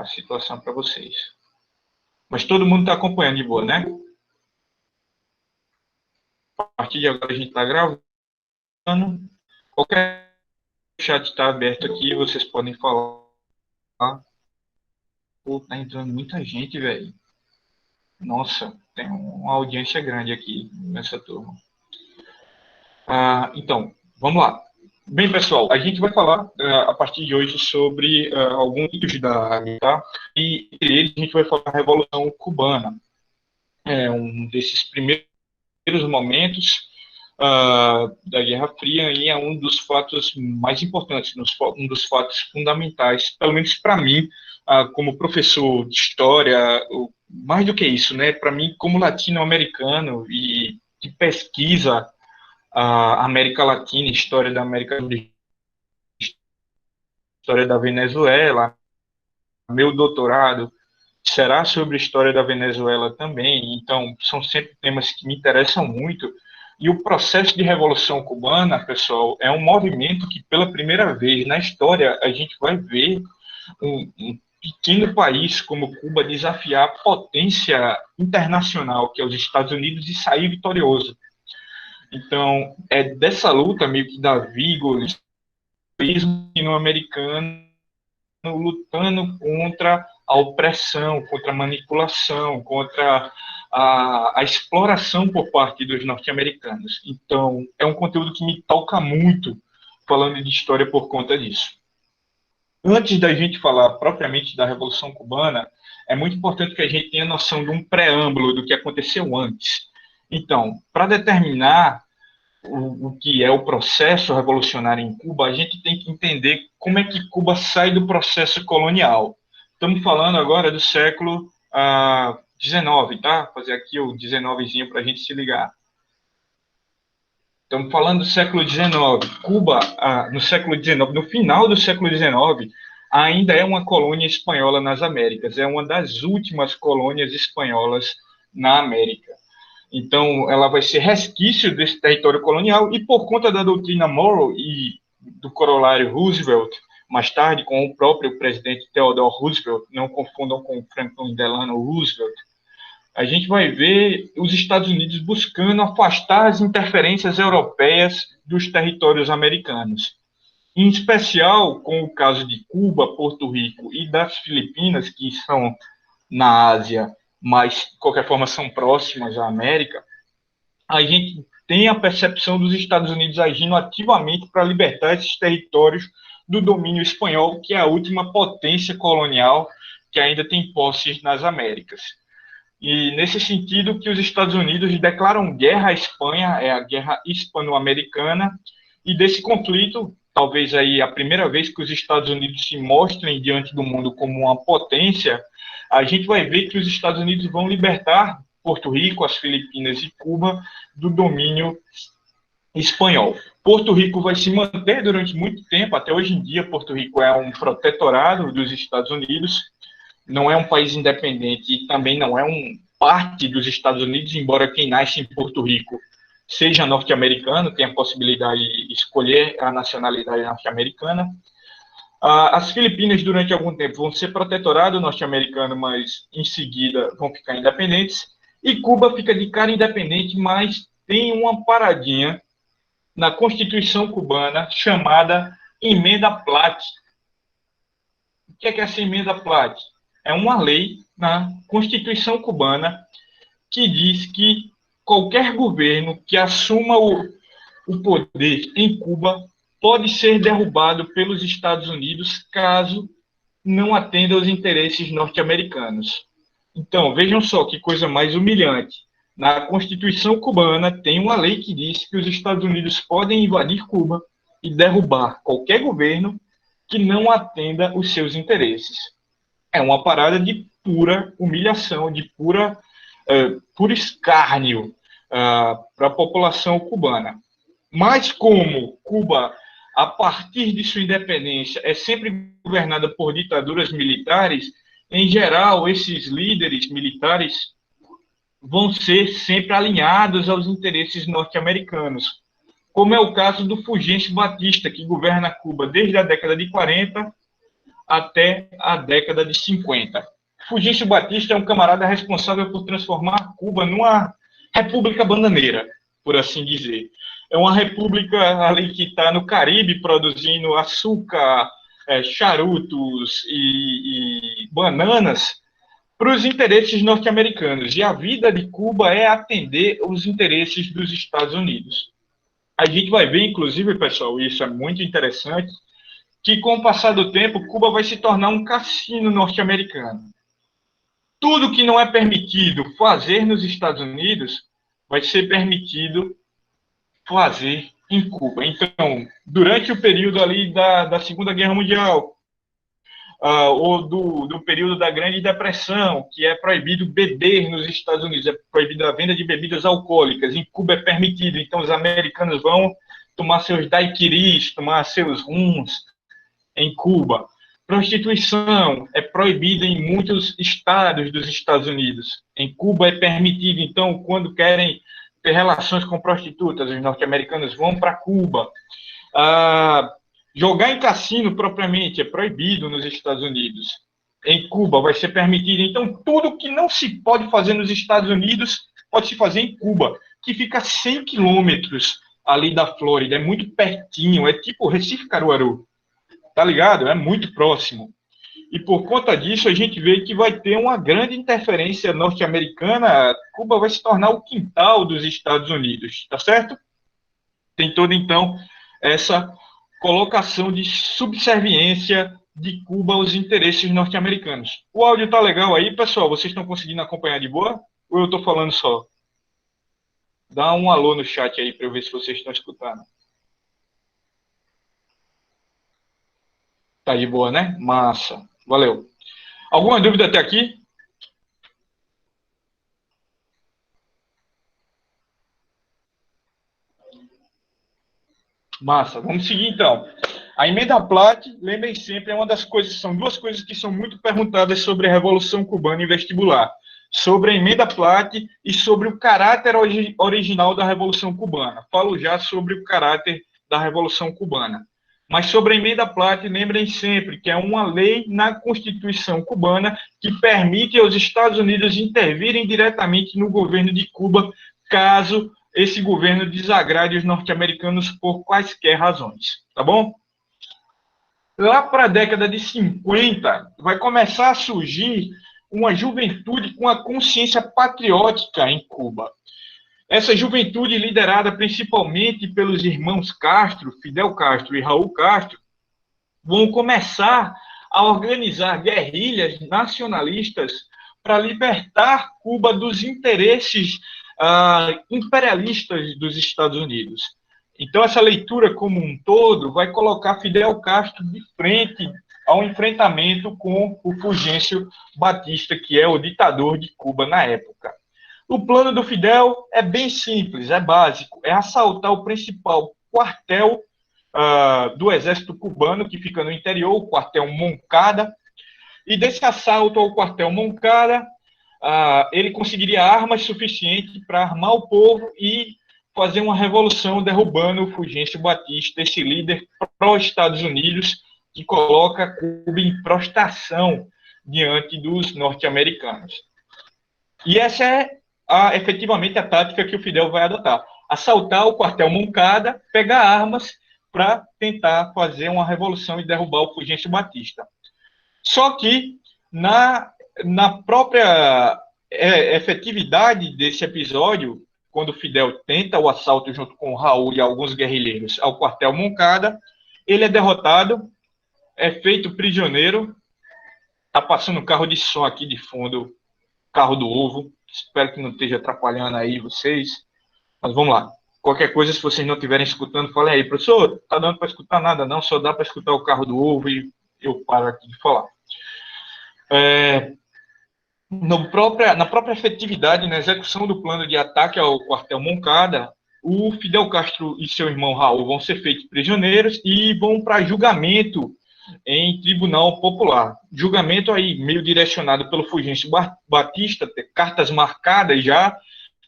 situação para vocês. Mas todo mundo está acompanhando de boa, né? A partir de agora a gente está gravando. Qualquer chat está aberto aqui, vocês podem falar. Pô, tá entrando muita gente, velho. Nossa, tem uma audiência grande aqui nessa turma. Então, vamos lá. Bem, pessoal, a gente vai falar a partir de hoje sobre alguns mitos da área, tá? E entre eles a gente vai falar da Revolução Cubana. É um desses primeiros momentos da Guerra Fria e é um dos fatos mais importantes, um dos fatos fundamentais, pelo menos para mim, como professor de história, mais do que isso, né? Para mim, como latino-americano e que pesquisa a América Latina, história da América do Sul, história da Venezuela, meu doutorado será sobre a história da Venezuela também, então são sempre temas que me interessam muito. E o processo de Revolução Cubana, pessoal, é um movimento que pela primeira vez na história a gente vai ver um pequeno país como Cuba desafiar a potência internacional, que é os Estados Unidos, e sair vitorioso. Então, é dessa luta meio que dá vigor no americano lutando contra a opressão, contra a manipulação, contra a exploração por parte dos norte-americanos. Então, é um conteúdo que me toca muito falando de história por conta disso. Antes da gente falar propriamente da Revolução Cubana, é muito importante que a gente tenha noção de um preâmbulo do que aconteceu antes. Então, para determinar o que é o processo revolucionário em Cuba, a gente tem que entender como é que Cuba sai do processo colonial. Estamos falando agora do século XIX, tá? Vou fazer aqui o 19zinho para a gente se ligar. Estamos falando do século XIX. Cuba, no século XIX, no final do século XIX, ainda é uma colônia espanhola nas Américas. É uma das últimas colônias espanholas na América. Então, ela vai ser resquício desse território colonial e, por conta da doutrina Monroe e do corolário Roosevelt, mais tarde com o próprio presidente Theodore Roosevelt, não confundam com Franklin Delano Roosevelt, a gente vai ver os Estados Unidos buscando afastar as interferências europeias dos territórios americanos. Em especial com o caso de Cuba, Porto Rico e das Filipinas, que são na Ásia, mas, de qualquer forma, são próximas à América, a gente tem a percepção dos Estados Unidos agindo ativamente para libertar esses territórios do domínio espanhol, que é a última potência colonial que ainda tem posses nas Américas. E, nesse sentido, que os Estados Unidos declaram guerra à Espanha, é a Guerra Hispano-Americana, e desse conflito, talvez aí a primeira vez que os Estados Unidos se mostrem diante do mundo como uma potência, a gente vai ver que os Estados Unidos vão libertar Porto Rico, as Filipinas e Cuba do domínio espanhol. Porto Rico vai se manter durante muito tempo, até hoje em dia Porto Rico é um protetorado dos Estados Unidos, não é um país independente e também não é parte dos Estados Unidos, embora quem nasce em Porto Rico seja norte-americano, tenha a possibilidade de escolher a nacionalidade norte-americana. As Filipinas, durante algum tempo, vão ser protetorado norte-americano, mas em seguida vão ficar independentes. E Cuba fica de cara independente, mas tem uma paradinha na Constituição cubana chamada Emenda Platt. O que é essa Emenda Platt? É uma lei na Constituição cubana que diz que qualquer governo que assuma o poder em Cuba pode ser derrubado pelos Estados Unidos caso não atenda aos interesses norte-americanos. Então, vejam só que coisa mais humilhante. Na Constituição cubana tem uma lei que diz que os Estados Unidos podem invadir Cuba e derrubar qualquer governo que não atenda os seus interesses. É uma parada de pura humilhação, de puro escárnio para a população cubana. Mas como Cuba, a partir de sua independência, é sempre governada por ditaduras militares, em geral, esses líderes militares vão ser sempre alinhados aos interesses norte-americanos, como é o caso do Fulgêncio Batista, que governa Cuba desde a década de 40 até a década de 50. Fulgêncio Batista é um camarada responsável por transformar Cuba numa república bananeira, por assim dizer. É uma república ali que está no Caribe produzindo açúcar, charutos e bananas para os interesses norte-americanos. E a vida de Cuba é atender os interesses dos Estados Unidos. A gente vai ver, inclusive, pessoal, isso é muito interessante, que com o passar do tempo, Cuba vai se tornar um cassino norte-americano. Tudo que não é permitido fazer nos Estados Unidos vai ser permitido fazer em Cuba. Então, durante o período ali da Segunda Guerra Mundial, ou do período da Grande Depressão, que é proibido beber nos Estados Unidos, é proibida a venda de bebidas alcoólicas, em Cuba é permitido, então os americanos vão tomar seus daiquiris, tomar seus rums em Cuba. Prostituição é proibida em muitos estados dos Estados Unidos. Em Cuba é permitido, então, quando querem ter relações com prostitutas, os norte-americanos vão para Cuba. Jogar em cassino propriamente é proibido nos Estados Unidos. Em Cuba vai ser permitido. Então, tudo que não se pode fazer nos Estados Unidos pode se fazer em Cuba, que fica a 100 quilômetros ali da Flórida. É muito pertinho, é tipo Recife, Caruaru. Tá ligado? É muito próximo. E por conta disso, a gente vê que vai ter uma grande interferência norte-americana. Cuba vai se tornar o quintal dos Estados Unidos, tá certo? Tem toda, então, essa colocação de subserviência de Cuba aos interesses norte-americanos. O áudio tá legal aí, pessoal? Vocês estão conseguindo acompanhar de boa? Ou eu tô falando só? Dá um alô no chat aí para eu ver se vocês estão escutando. Tá de boa, né? Massa. Valeu. Alguma dúvida até aqui? Massa. Vamos seguir então. A emenda Platt, lembrem sempre, é uma das coisas, são duas coisas que são muito perguntadas sobre a Revolução Cubana em vestibular. Sobre a emenda Platt e sobre o caráter original da Revolução Cubana. Falo já sobre o caráter da Revolução Cubana. Mas sobre a emenda Platt, lembrem sempre que é uma lei na Constituição cubana que permite aos Estados Unidos intervirem diretamente no governo de Cuba, caso esse governo desagrade os norte-americanos por quaisquer razões. Tá bom? Lá para a década de 50, vai começar a surgir uma juventude com a consciência patriótica em Cuba. Essa juventude, liderada principalmente pelos irmãos Castro, Fidel Castro e Raul Castro, vão começar a organizar guerrilhas nacionalistas para libertar Cuba dos interesses imperialistas dos Estados Unidos. Então, essa leitura como um todo vai colocar Fidel Castro de frente ao enfrentamento com o Fulgêncio Batista, que é o ditador de Cuba na época. O plano do Fidel é bem simples, é básico, é assaltar o principal quartel do exército cubano, que fica no interior, o quartel Moncada, e desse assalto ao quartel Moncada, ele conseguiria armas suficientes para armar o povo e fazer uma revolução derrubando o Fulgêncio Batista, esse líder pró-Estados Unidos, que coloca Cuba em prostração diante dos norte-americanos. E essa é efetivamente a tática que o Fidel vai adotar. Assaltar o quartel Moncada, pegar armas para tentar fazer uma revolução e derrubar o Fulgêncio Batista. Só que, na própria efetividade desse episódio, quando o Fidel tenta o assalto junto com o Raul e alguns guerrilheiros ao quartel Moncada, ele é derrotado, é feito prisioneiro. Está passando um carro de som aqui de fundo, carro do ovo. Espero que não esteja atrapalhando aí vocês. Mas vamos lá. Qualquer coisa, se vocês não estiverem escutando, falem aí, professor, não está dando para escutar nada, não, só dá para escutar o carro do ovo e eu paro aqui de falar. Na própria efetividade, na execução do plano de ataque ao quartel Moncada, o Fidel Castro e seu irmão Raul vão ser feitos prisioneiros e vão para julgamento em tribunal popular. Julgamento aí meio direcionado pelo Fulgêncio Batista, cartas marcadas já,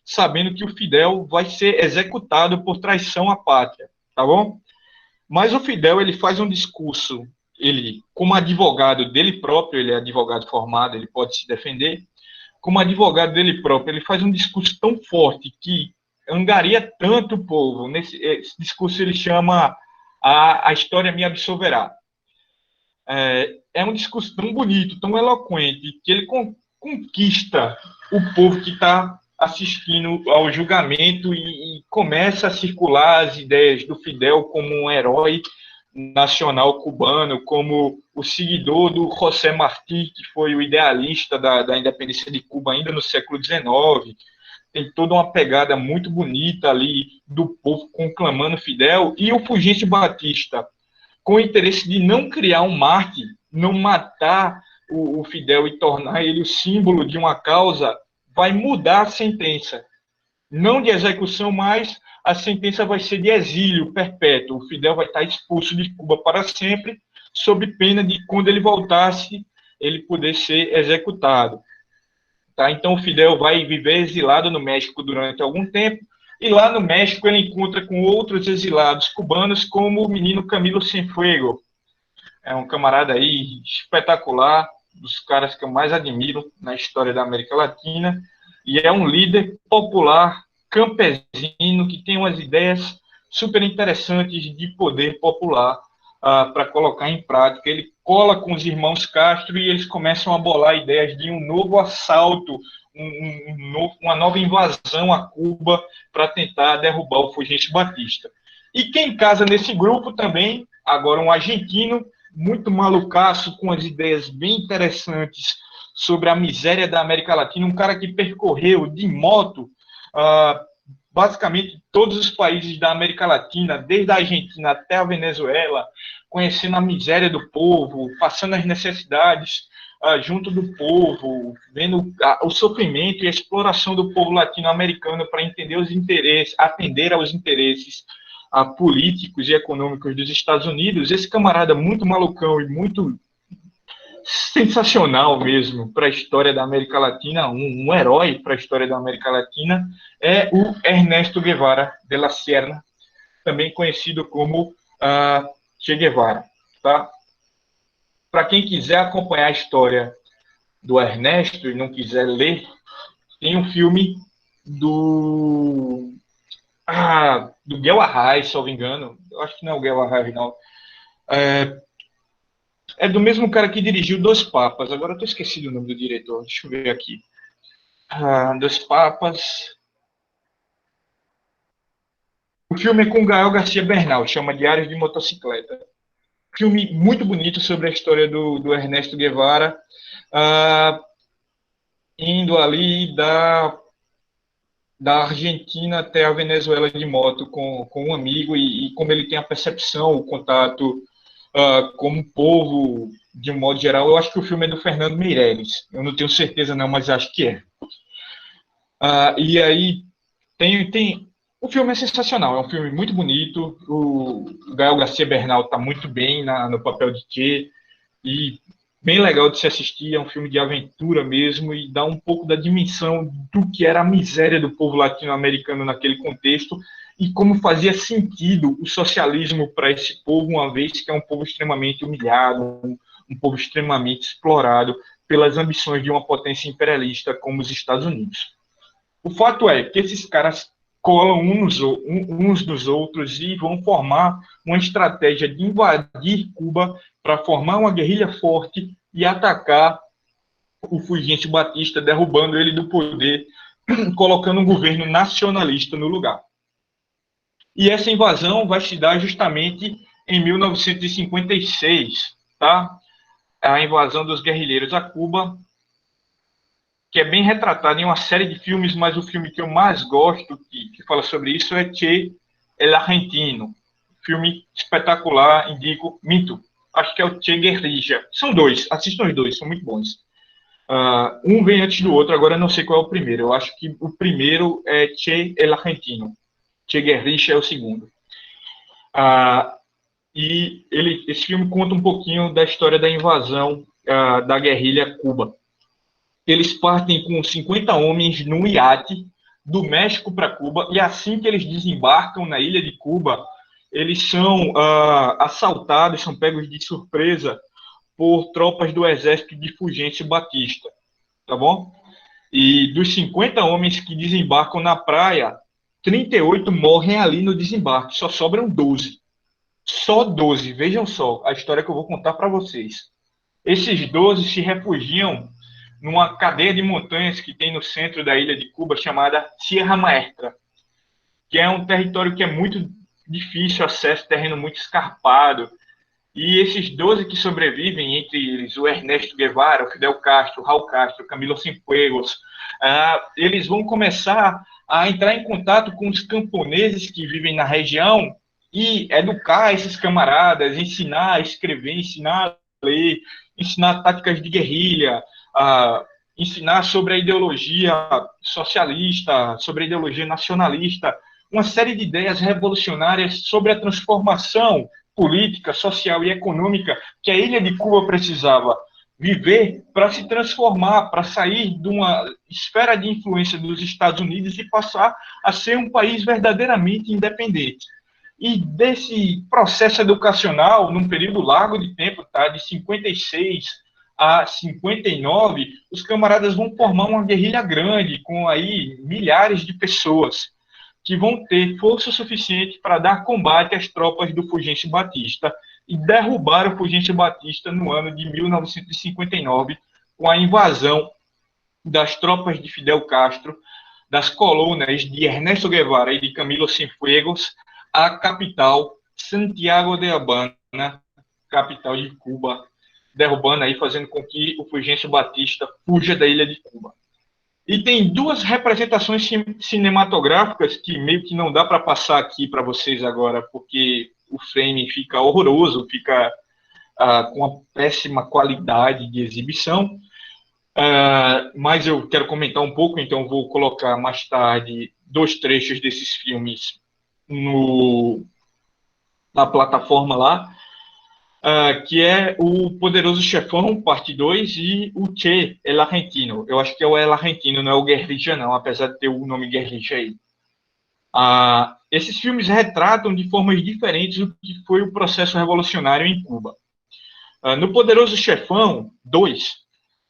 sabendo que o Fidel vai ser executado por traição à pátria, tá bom? Mas o Fidel, ele faz um discurso ele, como advogado dele próprio, ele é advogado formado, ele pode se defender, como advogado dele próprio, ele faz um discurso tão forte que angaria tanto o povo. Esse discurso ele chama a História Me Absolverá. É um discurso tão bonito, tão eloquente, que ele conquista o povo que está assistindo ao julgamento e começa a circular as ideias do Fidel como um herói nacional cubano, como o seguidor do José Martí, que foi o idealista da independência de Cuba ainda no século XIX. Tem toda uma pegada muito bonita ali do povo conclamando Fidel, e o Fulgêncio Batista, com o interesse de não criar um mártir, não matar o Fidel e tornar ele o símbolo de uma causa, vai mudar a sentença. Não de execução, mas a sentença vai ser de exílio perpétuo. O Fidel vai estar expulso de Cuba para sempre, sob pena de, quando ele voltasse, ele poder ser executado. Tá? Então, o Fidel vai viver exilado no México durante algum tempo, e lá no México ele encontra com outros exilados cubanos, como o menino Camilo Cienfuegos. É um camarada aí espetacular, dos caras que eu mais admiro na história da América Latina, e é um líder popular, campesino, que tem umas ideias super interessantes de poder popular para colocar em prática. Ele cola com os irmãos Castro e eles começam a bolar ideias de um novo assalto, uma nova invasão a Cuba para tentar derrubar o Fulgêncio Batista. E quem casa nesse grupo também, agora um argentino, muito malucaço, com as ideias bem interessantes sobre a miséria da América Latina, um cara que percorreu de moto basicamente todos os países da América Latina, desde a Argentina até a Venezuela, conhecendo a miséria do povo, passando as necessidades junto do povo, vendo o sofrimento e a exploração do povo latino-americano para entender os interesses, atender aos interesses políticos e econômicos dos Estados Unidos. Esse camarada muito malucão e muito sensacional mesmo para a história da América Latina, um herói para a história da América Latina, é o Ernesto Guevara de la Serna, também conhecido como Che Guevara. Tá? Para quem quiser acompanhar a história do Ernesto e não quiser ler, tem um filme do Guel Arraes, se eu não me engano. Eu acho que não é o Guel Arraes, não. É do mesmo cara que dirigiu Dois Papas. Agora eu estou esquecido o nome do diretor. Deixa eu ver aqui. Dois Papas. O filme é com Gael Garcia Bernal, chama Diários de Motocicleta. Filme muito bonito sobre a história do Ernesto Guevara, indo ali da Argentina até a Venezuela de moto com um amigo, e como ele tem a percepção, o contato como povo, de um modo geral. Eu acho que o filme é do Fernando Meirelles. Eu não tenho certeza não, mas acho que é. E aí o filme é sensacional, é um filme muito bonito. O Gael Garcia Bernal está muito bem no papel de Che, e bem legal de se assistir. É um filme de aventura mesmo, e dá um pouco da dimensão do que era a miséria do povo latino-americano naquele contexto, e como fazia sentido o socialismo para esse povo, uma vez que é um povo extremamente humilhado, um povo extremamente explorado pelas ambições de uma potência imperialista como os Estados Unidos. O fato é que esses caras colam uns nos outros e vão formar uma estratégia de invadir Cuba para formar uma guerrilha forte e atacar o Fulgêncio Batista, derrubando ele do poder, colocando um governo nacionalista no lugar. E essa invasão vai se dar justamente em 1956, tá? A invasão dos guerrilheiros a Cuba, que é bem retratada em uma série de filmes, mas o filme que eu mais gosto, que fala sobre isso, é Che el Argentino. Filme espetacular, minto, acho que é o Che Guerrilla. São dois, assistam os dois, são muito bons. Um vem antes do outro, agora eu não sei qual é o primeiro. Eu acho que o primeiro é Che el Argentino. Che Guerrilla é o segundo. E esse filme conta um pouquinho da história da invasão da guerrilha a Cuba. Eles partem com 50 homens num iate do México para Cuba, e assim que eles desembarcam na ilha de Cuba, eles são assaltados, são pegos de surpresa por tropas do exército de Fulgêncio Batista, tá bom? E dos 50 homens que desembarcam na praia, 38 morrem ali no desembarque, só sobram 12. Só 12, vejam só a história que eu vou contar para vocês. Esses 12 se refugiam numa cadeia de montanhas que tem no centro da ilha de Cuba, chamada Sierra Maestra, que é um território que é muito difícil acesso, terreno muito escarpado. E esses 12 que sobrevivem, entre eles o Ernesto Guevara, o Fidel Castro, o Raul Castro, o Camilo Cienfuegos, eles vão começar a entrar em contato com os camponeses que vivem na região e educar esses camaradas, ensinar a escrever, ensinar a ler, ensinar táticas de guerrilha, ensinar sobre a ideologia socialista, sobre a ideologia nacionalista, uma série de ideias revolucionárias sobre a transformação política, social e econômica que a ilha de Cuba precisava viver para se transformar, para sair de uma esfera de influência dos Estados Unidos e passar a ser um país verdadeiramente independente. E desse processo educacional, num período largo de tempo, tá, de 56 a 59, os camaradas vão formar uma guerrilha grande, com aí milhares de pessoas que vão ter força suficiente para dar combate às tropas do Fulgêncio Batista e derrubar o Fulgêncio Batista no ano de 1959, com a invasão das tropas de Fidel Castro, das colunas de Ernesto Guevara e de Camilo Cienfuegos, à capital, Santiago de Habana, capital de Cuba, derrubando aí, fazendo com que o Fulgêncio Batista fuja da ilha de Cuba. E tem duas representações cinematográficas que meio que não dá para passar aqui para vocês agora, porque o frame fica horroroso, fica com uma péssima qualidade de exibição. Mas eu quero comentar um pouco, então vou colocar mais tarde 2 trechos desses filmes na plataforma lá, que é o Poderoso Chefão, parte 2, e o Che, El Argentino. Eu acho que é o El Argentino, não é o Guerrilla, não, apesar de ter o nome Guerrilla aí. Esses filmes retratam de formas diferentes o que foi o processo revolucionário em Cuba. No Poderoso Chefão 2,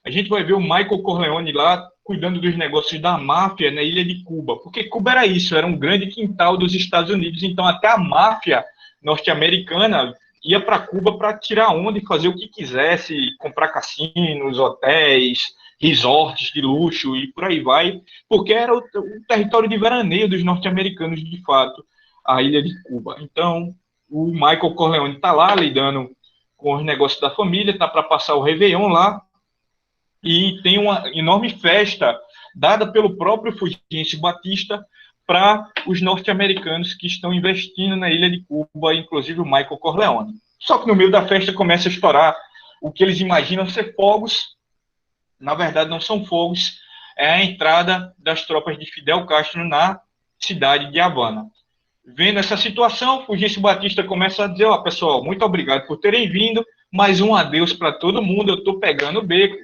a gente vai ver o Michael Corleone lá cuidando dos negócios da máfia na ilha de Cuba, porque Cuba era isso, era um grande quintal dos Estados Unidos, então até a máfia norte-americana ia para Cuba para tirar onda e fazer o que quisesse, comprar cassinos, hotéis, resorts de luxo e por aí vai, porque era o território de veraneio dos norte-americanos, de fato, a ilha de Cuba. Então, o Michael Corleone está lá lidando com os negócios da família, está para passar o Réveillon lá, e tem uma enorme festa dada pelo próprio Fulgêncio Batista para os norte-americanos que estão investindo na ilha de Cuba, inclusive o Michael Corleone. Só que no meio da festa começa a estourar o que eles imaginam ser fogos. Na verdade, não são fogos, é a entrada das tropas de Fidel Castro na cidade de Havana. Vendo essa situação, Fulgêncio Batista começa a dizer: pessoal, muito obrigado por terem vindo, mais um adeus para todo mundo, eu estou pegando o beco,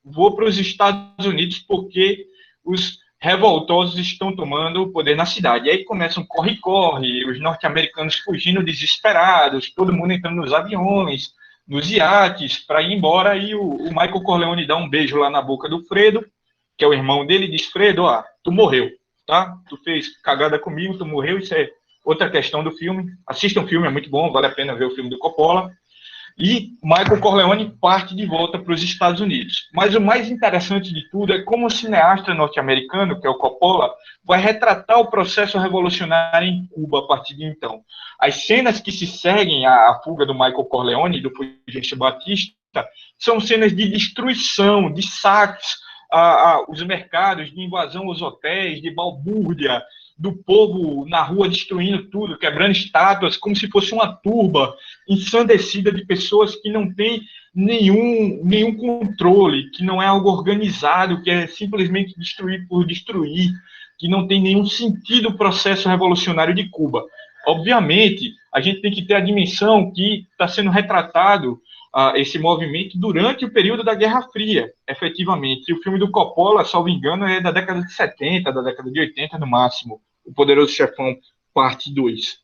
vou para os Estados Unidos porque os revoltosos estão tomando o poder na cidade. E aí começa um corre-corre, os norte-americanos fugindo desesperados, todo mundo entrando nos aviões, nos iates, para ir embora, e o Michael Corleone dá um beijo lá na boca do Fredo, que é o irmão dele, e diz: Fredo, tu morreu, tá? Tu fez cagada comigo, tu morreu, isso é outra questão do filme. Assista o filme, é muito bom, vale a pena ver o filme do Coppola. E Michael Corleone parte de volta para os Estados Unidos. Mas o mais interessante de tudo é como o cineasta norte-americano, que é o Coppola, vai retratar o processo revolucionário em Cuba a partir de então. As cenas que se seguem à fuga do Michael Corleone e do Fulgêncio Batista são cenas de destruição, de saques aos mercados, de invasão aos hotéis, de balbúrdia, do povo na rua destruindo tudo, quebrando estátuas, como se fosse uma turba ensandecida de pessoas que não têm nenhum controle, que não é algo organizado, que é simplesmente destruir por destruir, que não tem nenhum sentido o processo revolucionário de Cuba. Obviamente, a gente tem que ter a dimensão que está sendo retratado esse movimento durante o período da Guerra Fria, efetivamente. E o filme do Coppola, salvo engano, é da década de 70, da década de 80 no máximo, O Poderoso Chefão, parte 2.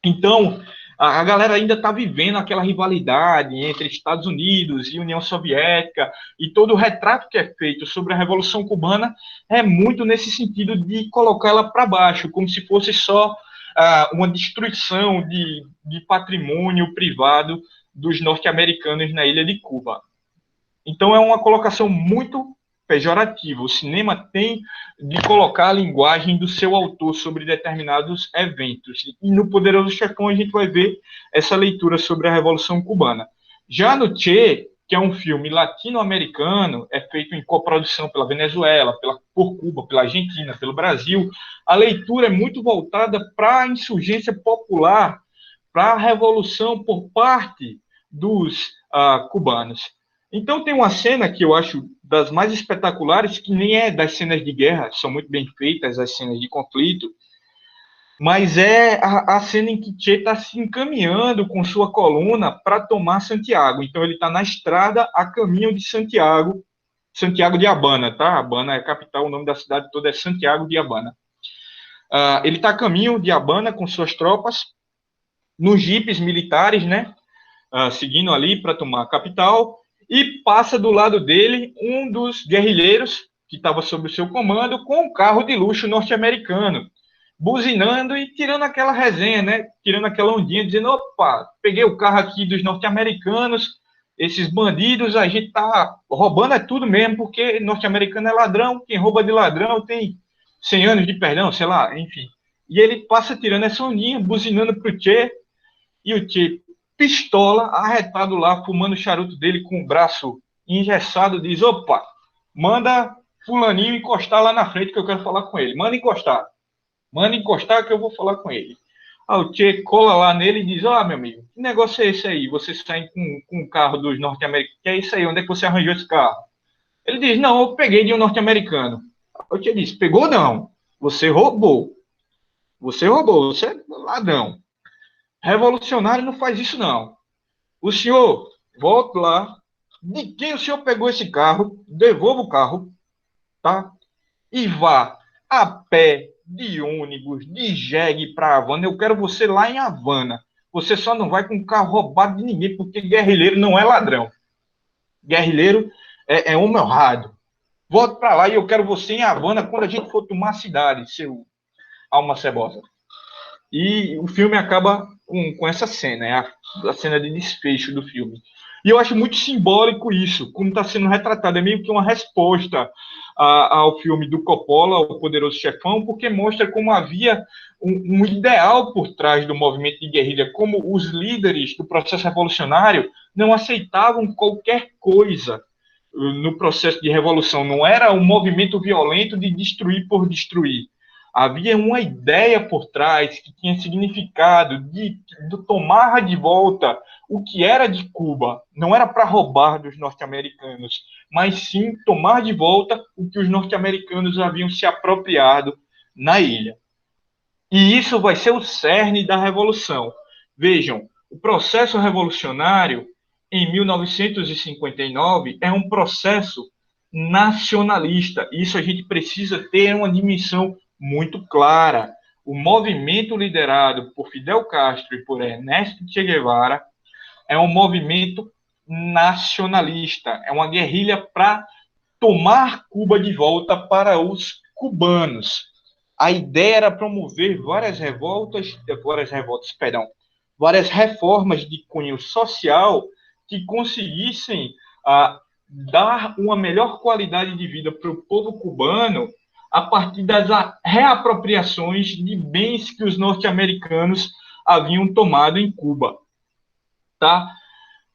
Então, a galera ainda está vivendo aquela rivalidade entre Estados Unidos e União Soviética, e todo o retrato que é feito sobre a Revolução Cubana é muito nesse sentido de colocá-la para baixo, como se fosse só uma destruição de patrimônio privado dos norte-americanos na ilha de Cuba. Então, é uma colocação muito pejorativa. O cinema tem de colocar a linguagem do seu autor sobre determinados eventos. E no Poderoso Chefão a gente vai ver essa leitura sobre a Revolução Cubana. Já no Che, que é um filme latino-americano, é feito em coprodução pela Venezuela, por Cuba, pela Argentina, pelo Brasil, a leitura é muito voltada para a insurgência popular, para a revolução por parte dos cubanos. Então tem uma cena que eu acho das mais espetaculares, que nem é das cenas de guerra, são muito bem feitas as cenas de conflito, mas é a cena em que Che está se encaminhando com sua coluna para tomar Santiago. Então ele está na estrada a caminho de Santiago, Santiago de Habana, tá? Habana é a capital, o nome da cidade toda é Santiago de Habana. Ele está a caminho de Habana com suas tropas, nos jipes militares, né? Seguindo ali para tomar a capital, e passa do lado dele um dos guerrilheiros que estava sob o seu comando com um carro de luxo norte-americano, buzinando e tirando aquela resenha, né? Tirando aquela ondinha, dizendo: opa, peguei o carro aqui dos norte-americanos, esses bandidos, a gente tá roubando é tudo mesmo, porque norte-americano é ladrão, quem rouba de ladrão tem 100 anos de perdão, sei lá, enfim. E ele passa tirando essa ondinha, buzinando pro Che, e o Che, pistola, arretado lá, fumando o charuto dele com o braço engessado, diz: opa, manda fulaninho encostar lá na frente que eu quero falar com ele. Manda encostar que eu vou falar com ele. Aí o Che cola lá nele e diz: meu amigo, que negócio é esse aí? Você sai com o carro dos norte-americanos, que é isso aí? Onde é que você arranjou esse carro? Ele diz: não, eu peguei de um norte-americano. O Che diz: pegou não, você roubou. Você roubou, você é ladrão. Revolucionário não faz isso, não. O senhor, volte lá. De quem o senhor pegou esse carro? Devolva o carro, tá? E vá a pé, de ônibus, de jegue para Havana. Eu quero você lá em Havana. Você só não vai com um carro roubado de ninguém, porque guerrilheiro não é ladrão. Guerrilheiro é homem honrado. Volte para lá e eu quero você em Havana quando a gente for tomar a cidade, seu alma cebosa. E o filme acaba com essa cena, é a cena de desfecho do filme. E eu acho muito simbólico isso, como está sendo retratado. É meio que uma resposta ao filme do Coppola, O Poderoso Chefão, porque mostra como havia um ideal por trás do movimento de guerrilha, como os líderes do processo revolucionário não aceitavam qualquer coisa no processo de revolução. Não era um movimento violento de destruir por destruir. Havia uma ideia por trás que tinha significado de tomar de volta o que era de Cuba. Não era para roubar dos norte-americanos, mas sim tomar de volta o que os norte-americanos haviam se apropriado na ilha. E isso vai ser o cerne da revolução. Vejam, o processo revolucionário em 1959 é um processo nacionalista. Isso a gente precisa ter uma dimensão muito clara. O movimento liderado por Fidel Castro e por Ernesto Che Guevara é um movimento nacionalista, é uma guerrilha para tomar Cuba de volta para os cubanos. A ideia era promover várias reformas de cunho social que conseguissem dar uma melhor qualidade de vida para o povo cubano a partir das reapropriações de bens que os norte-americanos haviam tomado em Cuba. Tá?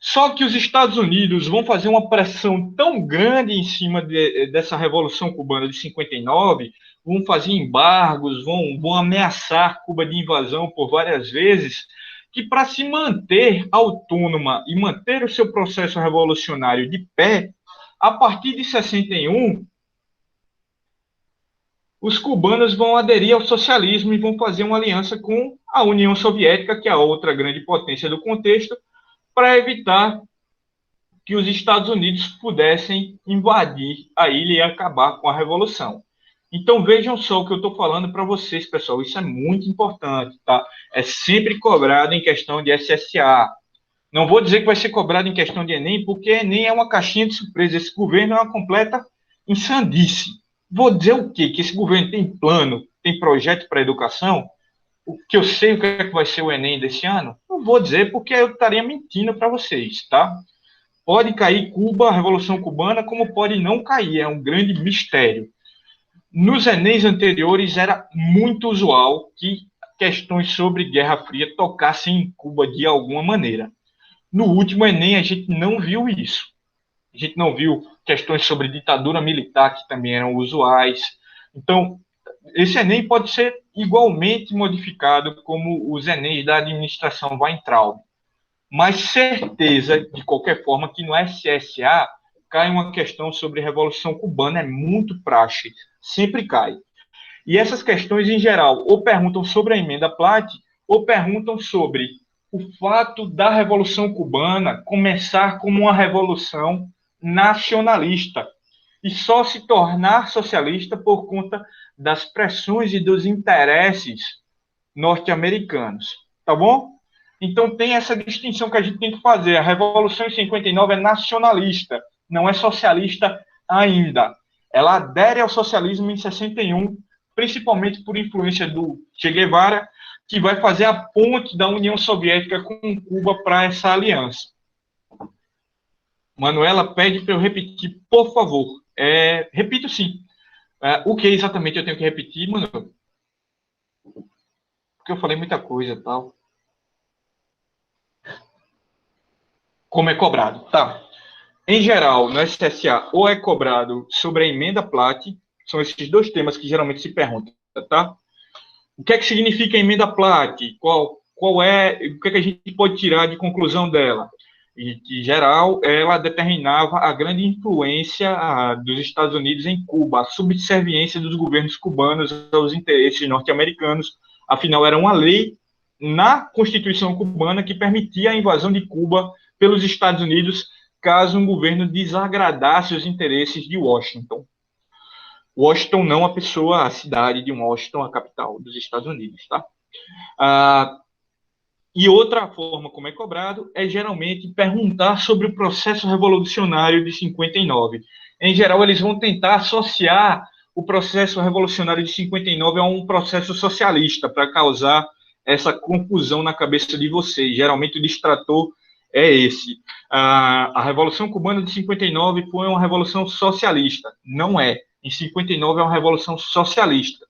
Só que os Estados Unidos vão fazer uma pressão tão grande em cima dessa Revolução Cubana de 59, vão fazer embargos, vão ameaçar Cuba de invasão por várias vezes, que para se manter autônoma e manter o seu processo revolucionário de pé, a partir de 61, os cubanos vão aderir ao socialismo e vão fazer uma aliança com a União Soviética, que é a outra grande potência do contexto, para evitar que os Estados Unidos pudessem invadir a ilha e acabar com a revolução. Então, vejam só o que eu estou falando para vocês, pessoal. Isso é muito importante, tá? É sempre cobrado em questão de SSA. Não vou dizer que vai ser cobrado em questão de Enem, porque Enem é uma caixinha de surpresa. Esse governo é uma completa insandice. Vou dizer o quê? Que esse governo tem plano, tem projeto para a educação? O que eu sei o que é que vai ser o Enem desse ano? Não vou dizer, porque eu estaria mentindo para vocês, tá? Pode cair Cuba, a Revolução Cubana, como pode não cair. É um grande mistério. Nos Enems anteriores era muito usual que questões sobre Guerra Fria tocassem em Cuba de alguma maneira. No último Enem, a gente não viu isso. A gente não viu questões sobre ditadura militar, que também eram usuais. Então, esse Enem pode ser igualmente modificado como os Enems da administração Weintraub. Mas certeza, de qualquer forma, que no SSA cai uma questão sobre Revolução Cubana, é muito praxe, sempre cai. E essas questões, em geral, ou perguntam sobre a emenda Platt, ou perguntam sobre o fato da Revolução Cubana começar como uma revolução nacionalista e só se tornar socialista por conta das pressões e dos interesses norte-americanos. Tá bom? Então tem essa distinção que a gente tem que fazer. A Revolução em 59 é nacionalista, não é socialista ainda. Ela adere ao socialismo em 61, principalmente por influência do Che Guevara, que vai fazer a ponte da União Soviética com Cuba para essa aliança. Manuela pede para eu repetir, por favor. Repito sim. O que exatamente eu tenho que repetir, Manuel? Porque eu falei muita coisa, tal. Como é cobrado? Tá. Em geral, no SSA, ou é cobrado sobre a emenda Platt, são esses dois temas que geralmente se perguntam, tá? O que é que significa a emenda Platt? Qual é, o que é que a gente pode tirar de conclusão dela? E, em geral, ela determinava a grande influência dos Estados Unidos em Cuba, a subserviência dos governos cubanos aos interesses norte-americanos. Afinal, era uma lei na Constituição cubana que permitia a invasão de Cuba pelos Estados Unidos caso um governo desagradasse os interesses de Washington. Washington não a pessoa, a cidade de Washington, a capital dos Estados Unidos, tá? E outra forma como é cobrado é geralmente perguntar sobre o processo revolucionário de 59. Em geral, eles vão tentar associar o processo revolucionário de 59 a um processo socialista para causar essa confusão na cabeça de vocês. Geralmente o distrator é esse. A Revolução Cubana de 59 foi uma revolução socialista. Não é. Em 59 é uma revolução socialista,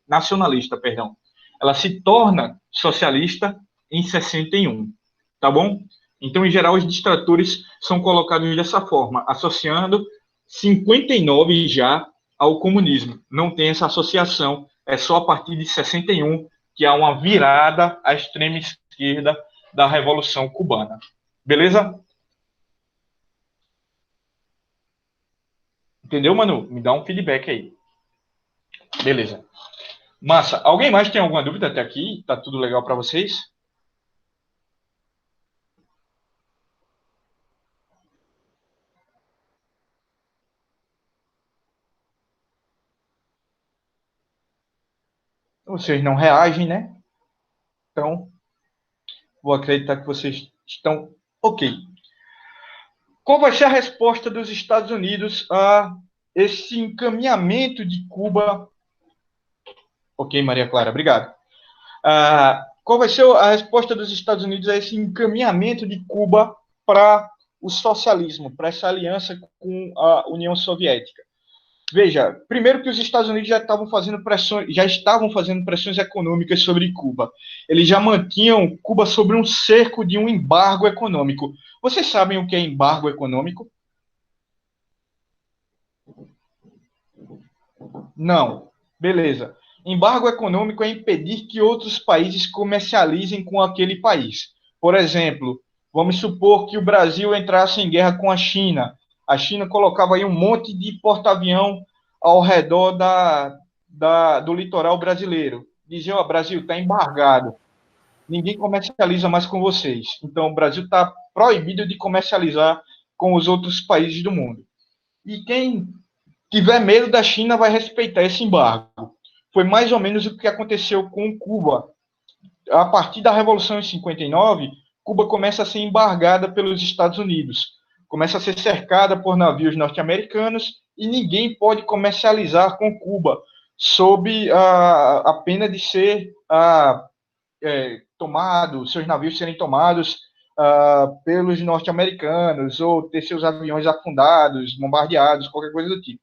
nacionalista, perdão. Ela se torna socialista em 61, tá bom? Então, em geral, os distratores são colocados dessa forma, associando 59 já ao comunismo. Não tem essa associação, é só a partir de 61 que há uma virada à extrema esquerda da Revolução Cubana. Beleza? Entendeu, Manu? Me dá um feedback aí. Beleza. Massa. Alguém mais tem alguma dúvida até aqui? Tá tudo legal para vocês? Vocês não reagem, né? Então, vou acreditar que vocês estão ok. Qual vai ser a resposta dos Estados Unidos a esse encaminhamento de Cuba? Ok, Maria Clara, obrigado. Qual vai ser a resposta dos Estados Unidos a esse encaminhamento de Cuba para o socialismo, para essa aliança com a União Soviética? Veja, primeiro que os Estados Unidos já estavam fazendo pressões econômicas sobre Cuba. Eles já mantinham Cuba sobre um cerco de um embargo econômico. Vocês sabem o que é embargo econômico? Não. Beleza. Embargo econômico é impedir que outros países comercializem com aquele país. Por exemplo, vamos supor que o Brasil entrasse em guerra com a China. A China colocava aí um monte de porta-avião ao redor do litoral brasileiro. Dizia, ó, Brasil, está embargado. Ninguém comercializa mais com vocês. Então, o Brasil está proibido de comercializar com os outros países do mundo. E quem tiver medo da China, vai respeitar esse embargo. Foi mais ou menos o que aconteceu com Cuba. A partir da Revolução em 59, Cuba começa a ser embargada pelos Estados Unidos, começa a ser cercada por navios norte-americanos e ninguém pode comercializar com Cuba, sob a pena de ser tomado, seus navios serem tomados pelos norte-americanos ou ter seus aviões afundados, bombardeados, qualquer coisa do tipo.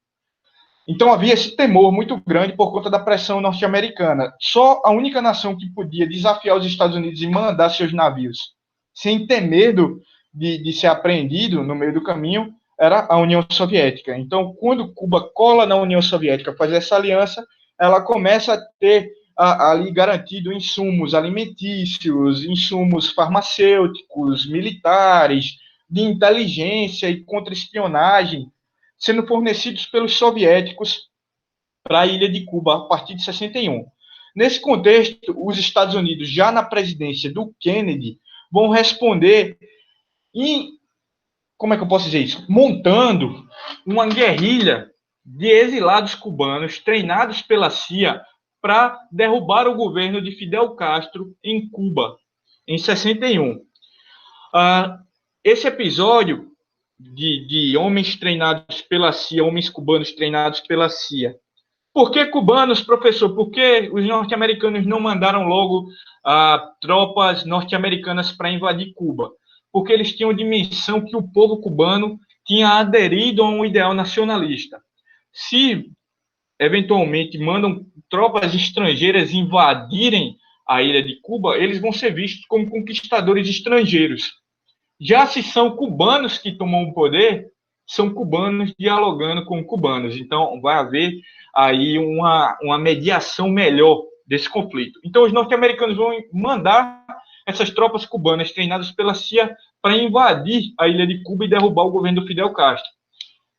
Então havia esse temor muito grande por conta da pressão norte-americana. Só a única nação que podia desafiar os Estados Unidos e mandar seus navios sem ter medo de ser apreendido no meio do caminho era a União Soviética. Então, quando Cuba cola na União Soviética, faz essa aliança, ela começa a ter ali garantido insumos alimentícios, insumos farmacêuticos, militares, de inteligência e contra-espionagem, sendo fornecidos pelos soviéticos para a ilha de Cuba a partir de 61. Nesse contexto, os Estados Unidos, já na presidência do Kennedy, vão responder como é que eu posso dizer isso? Montando uma guerrilha de exilados cubanos treinados pela CIA para derrubar o governo de Fidel Castro em Cuba, em 61. Esse episódio de homens treinados pela CIA, homens cubanos treinados pela CIA. Por que cubanos, professor? Por que os norte-americanos não mandaram logo tropas norte-americanas para invadir Cuba? Porque eles tinham dimensão que o povo cubano tinha aderido a um ideal nacionalista. Se, eventualmente, mandam tropas estrangeiras invadirem a ilha de Cuba, eles vão ser vistos como conquistadores estrangeiros. Já se são cubanos que tomam o poder, são cubanos dialogando com cubanos. Então, vai haver aí uma mediação melhor desse conflito. Então, os norte-americanos vão mandar essas tropas cubanas treinadas pela CIA para invadir a ilha de Cuba e derrubar o governo do Fidel Castro.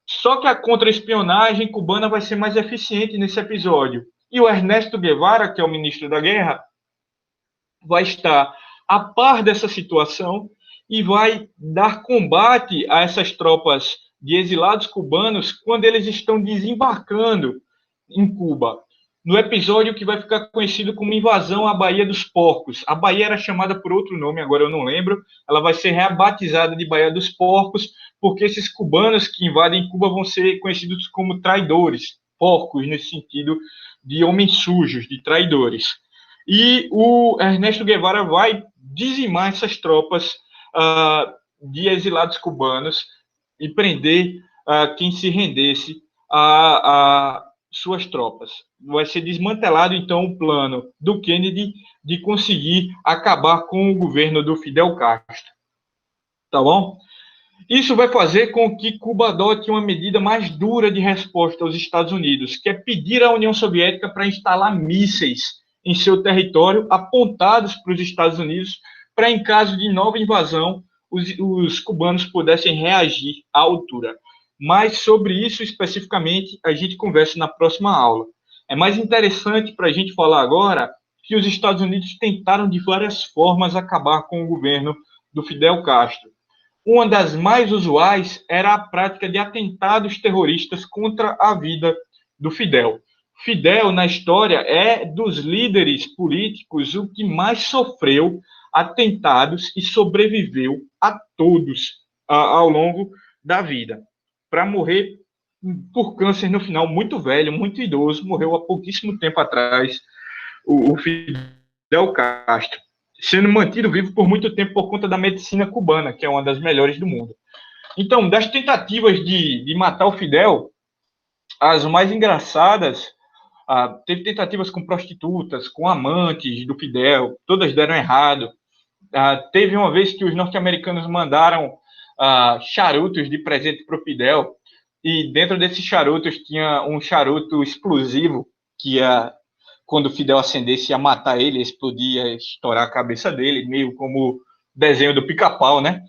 Só que a contra-espionagem cubana vai ser mais eficiente nesse episódio. E o Ernesto Guevara, que é o ministro da Guerra, vai estar a par dessa situação e vai dar combate a essas tropas de exilados cubanos quando eles estão desembarcando em Cuba. No episódio que vai ficar conhecido como Invasão à Baía dos Porcos. A Baía era chamada por outro nome, agora eu não lembro. Ela vai ser rebatizada de Baía dos Porcos, porque esses cubanos que invadem Cuba vão ser conhecidos como traidores, porcos, nesse sentido de homens sujos, de traidores. E o Ernesto Guevara vai dizimar essas tropas de exilados cubanos e prender quem se rendesse a suas tropas. Vai ser desmantelado, então, o plano do Kennedy de conseguir acabar com o governo do Fidel Castro. Tá bom? Isso vai fazer com que Cuba adote uma medida mais dura de resposta aos Estados Unidos, que é pedir à União Soviética para instalar mísseis em seu território, apontados para os Estados Unidos, para, em caso de nova invasão, os cubanos pudessem reagir à altura. Mas sobre isso especificamente a gente conversa na próxima aula. É mais interessante para a gente falar agora que os Estados Unidos tentaram de várias formas acabar com o governo do Fidel Castro. Uma das mais usuais era a prática de atentados terroristas contra a vida do Fidel. Fidel, na história, é dos líderes políticos o que mais sofreu atentados e sobreviveu a todos ao longo da vida. Para morrer por câncer no final, muito velho, muito idoso, morreu há pouquíssimo tempo atrás, o Fidel Castro, sendo mantido vivo por muito tempo por conta da medicina cubana, que é uma das melhores do mundo. Então, das tentativas de matar o Fidel, as mais engraçadas, teve tentativas com prostitutas, com amantes do Fidel, todas deram errado. Teve uma vez que os norte-americanos mandaram charutos de presente para o Fidel, e dentro desses charutos tinha um charuto explosivo, que quando o Fidel acendesse, ia matar ele, ia explodir, ia estourar a cabeça dele, meio como o desenho do Pica-Pau, né?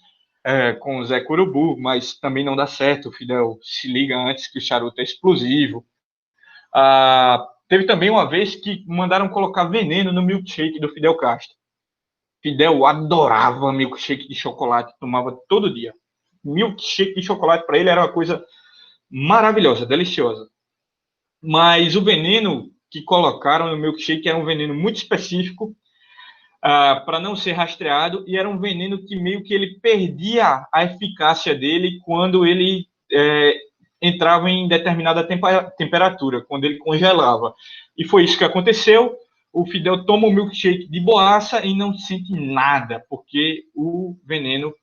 Com o Zé Curubu, mas também não dá certo, o Fidel se liga antes que o charuto é explosivo. Teve também uma vez que mandaram colocar veneno no milkshake do Fidel Castro. Fidel adorava milkshake de chocolate, tomava todo dia. Milkshake de chocolate para ele era uma coisa maravilhosa, deliciosa. Mas o veneno que colocaram no milkshake era um veneno muito específico, para não ser rastreado, e era um veneno que meio que ele perdia a eficácia dele quando ele entrava em determinada temperatura, quando ele congelava. E foi isso que aconteceu. O Fidel toma o milkshake de boaça e não sente nada, porque o veneno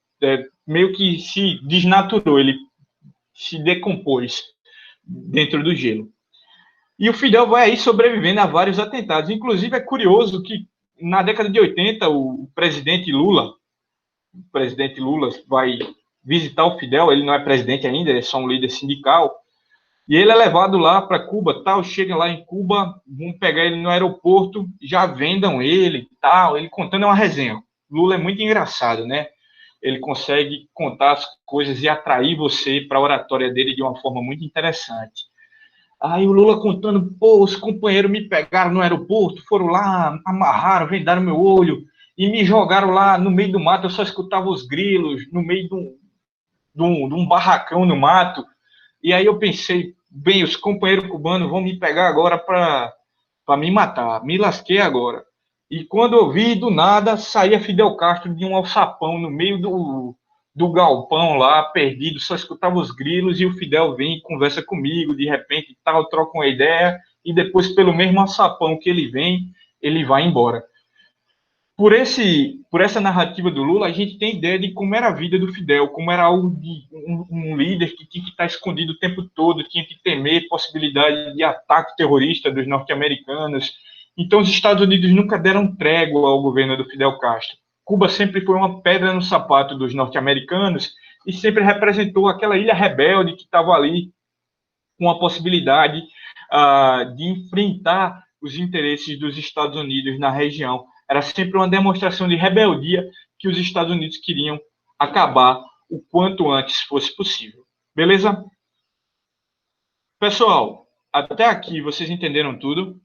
meio que se desnaturou, ele se decompôs dentro do gelo. E o Fidel vai aí sobrevivendo a vários atentados. Inclusive, é curioso que na década de 80, o presidente Lula vai visitar o Fidel, ele não é presidente ainda, ele é só um líder sindical, e ele é levado lá para Cuba, tal, chega lá em Cuba, vão pegar ele no aeroporto, já vendam ele, tal, ele contando uma resenha. Lula é muito engraçado, né? Ele consegue contar as coisas e atrair você para a oratória dele de uma forma muito interessante. Aí o Lula contando, pô, os companheiros me pegaram no aeroporto, foram lá, amarraram, vendaram meu olho e me jogaram lá no meio do mato. Eu só escutava os grilos no meio de um barracão no mato. E aí eu pensei, bem, os companheiros cubanos vão me pegar agora para me matar. Me lasquei agora. E quando eu vi, do nada, saía Fidel Castro de um alçapão no meio do galpão lá, perdido, só escutava os grilos e o Fidel vem e conversa comigo, de repente tal, troca uma ideia e depois, pelo mesmo alçapão que ele vem, ele vai embora. Por essa narrativa do Lula, a gente tem ideia de como era a vida do Fidel, como era algo de um líder que tinha que estar escondido o tempo todo, tinha que temer possibilidade de ataque terrorista dos norte-americanos. Então, os Estados Unidos nunca deram trégua ao governo do Fidel Castro. Cuba sempre foi uma pedra no sapato dos norte-americanos e sempre representou aquela ilha rebelde que estava ali com a possibilidade de enfrentar os interesses dos Estados Unidos na região. Era sempre uma demonstração de rebeldia que os Estados Unidos queriam acabar o quanto antes fosse possível. Beleza? Pessoal, até aqui vocês entenderam tudo?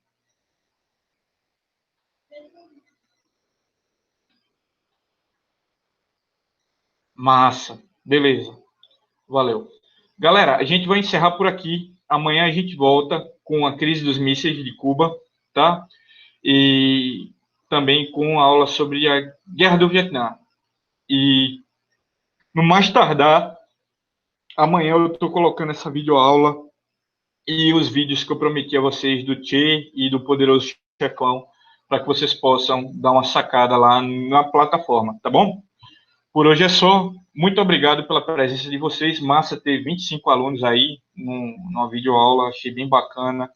Massa. Beleza. Valeu. Galera, a gente vai encerrar por aqui. Amanhã a gente volta com a crise dos mísseis de Cuba, tá? E também com a aula sobre a Guerra do Vietnã. E no mais tardar, amanhã eu estou colocando essa videoaula e os vídeos que eu prometi a vocês do Che e do Poderoso Chefão, para que vocês possam dar uma sacada lá na plataforma, tá bom? Por hoje é só. Muito obrigado pela presença de vocês. Massa ter 25 alunos aí numa videoaula, achei bem bacana.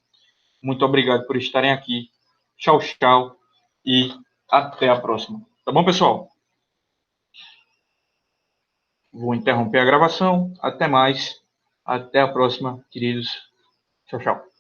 Muito obrigado por estarem aqui. Tchau, tchau e até a próxima. Tá bom, pessoal? Vou interromper a gravação. Até mais. Até a próxima, queridos. Tchau, tchau.